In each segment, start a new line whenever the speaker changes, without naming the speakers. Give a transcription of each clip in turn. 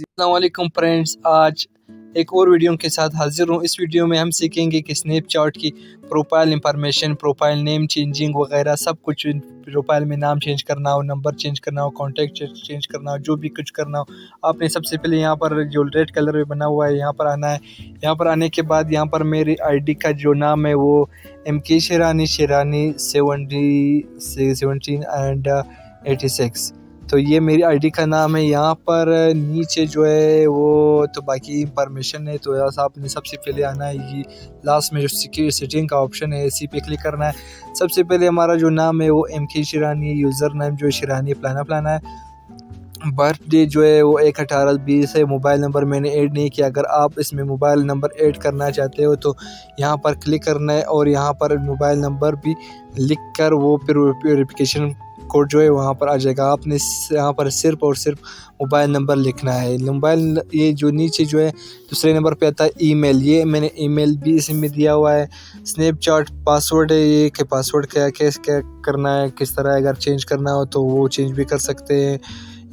अस्सलाम वालेकुम फ्रेंड्स, आज एक और वीडियो के साथ हाजिर हूँ। इस वीडियो में हम सीखेंगे कि स्नैपचैट की profile information, profile name changing वगैरह सब कुछ। प्रोफाइल में नाम चेंज करना हो, नंबर चेंज करना हो, कॉन्टैक्ट चेंज करना हो, जो भी कुछ करना हो, आपने सबसे पहले यहाँ पर जो रेड कलर में बना हुआ है यहाँ पर आना है। यहाँ पर आने के बाद यहाँ पर मेरी आईडी का जो नाम है वो MK शेरानी 17 एंड 86। तो ये मेरी आईडी का नाम है। यहाँ पर नीचे जो है वो तो बाकी इंफॉर्मेशन है। तो यहाँ आपने सबसे पहले आना है, ये लास्ट में जो सेटिंग का ऑप्शन है इसी पे क्लिक करना है। सबसे पहले हमारा जो नाम है वो MK शेरानी है, यूज़र नेम जो है शेरानी फलाना है। बर्थडे जो है वो 1/18/20 है। मोबाइल नंबर मैंने ऐड नहीं किया। अगर आप इसमें मोबाइल नंबर ऐड करना चाहते हो तो यहाँ पर क्लिक करना है और यहाँ पर मोबाइल नंबर भी लिख कर वो फिर वेरिफिकेशन कोड जो है वहाँ पर आ जाएगा। आपने यहाँ पर सिर्फ और सिर्फ मोबाइल नंबर लिखना है। मोबाइल ये जो नीचे जो है दूसरे नंबर पे आता है ईमेल, ये मैंने ईमेल भी इसमें दिया हुआ है। स्नैपचैट पासवर्ड है ये कि पासवर्ड क्या करना है, किस तरह अगर चेंज करना हो तो वो चेंज भी कर सकते हैं।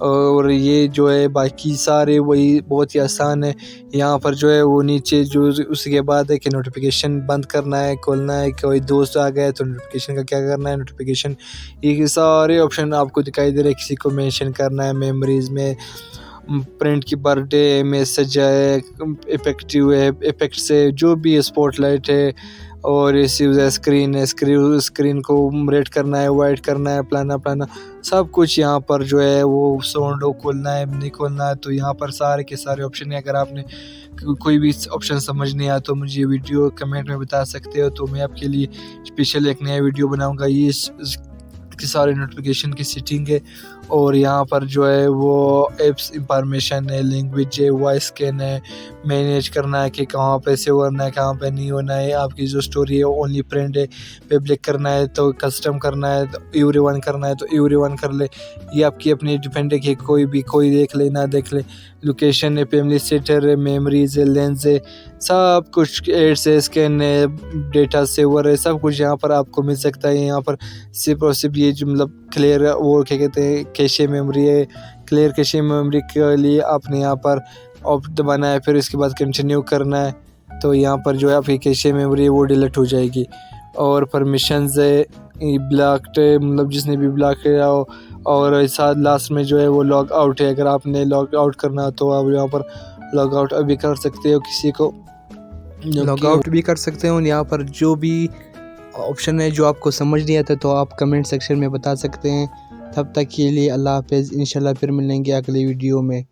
और ये जो है बाकी सारे वही बहुत ही आसान है। यहाँ पर जो है वो नीचे जो उसके बाद है कि नोटिफिकेशन बंद करना है, खोलना है, कोई दोस्त आ गया तो नोटिफिकेशन का क्या करना है, नोटिफिकेशन ये सारे ऑप्शन आपको दिखाई दे रहे हैं। किसी को मेंशन करना है मेमोरीज में, फ्रेंड की बर्थडे मैसेज है, इफेक्टिव है, इफेक्ट से जो भी स्पॉटलाइट है, और इसी स्क्रीन है, स्क्रीन को रेड करना है, वाइट करना है, प्लाना सब कुछ यहाँ पर जो है वो साउंड खोलना है नहीं खोलना है। तो यहाँ पर सारे के सारे ऑप्शन है। अगर आपने कोई भी ऑप्शन समझ नहीं आया तो मुझे वीडियो कमेंट में बता सकते हो, तो मैं आपके लिए स्पेशल एक नया वीडियो बनाऊँगा। ये की सारे नोटिफिकेशन की सेटिंग है। और यहाँ पर जो है वो एप्स इंफॉर्मेशन है, लैंग्वेज है, वॉइस स्कैन है, मैनेज करना है कि कहाँ पे सेव करना है, कहाँ पे नहीं होना है। आपकी जो स्टोरी है ओनली फ्रेंड है पब्लिक करना है, तो कस्टम करना है तो एवरीवन करना है तो एवरीवन कर ले। ये आपकी अपनी डिपेंड है कि कोई देख ले ना देख ले। लोकेशन है, फैमिली सेटर है, मेमोरीज है, लेंस है, सब कुछ एड्स है, स्कैन है, डेटा सेवर है, सब कुछ यहाँ पर आपको मिल सकता है। यहाँ पर सिर्फ और सिर्फ ये जो मतलब क्लियर वो क्या कहते हैं कैशे मेमोरी है। क्लियर कैशे मेमोरी के लिए आपने यहाँ पर ऑप्ट दबाना है, फिर इसके बाद कंटिन्यू करना है। तो यहाँ पर जो है आपकी कैशे मेमोरी है वो डिलीट हो जाएगी। और परमिशंस है, ब्लॉक्ड मतलब जिसने भी ब्लॉक किया हो। और साथ लास्ट में जो है वो लॉग आउट है। अगर आपने लॉग आउट करना हो तो आप यहाँ पर लॉग आउट अभी कर सकते हो, किसी को लॉग आउट भी कर सकते हो। यहाँ पर जो भी ऑप्शन है जो आपको समझ नहीं आता तो आप कमेंट सेक्शन में बता सकते हैं। तब तक के लिए अल्लाह हाफ़िज़। इंशाल्लाह फिर मिलेंगे अगली वीडियो में।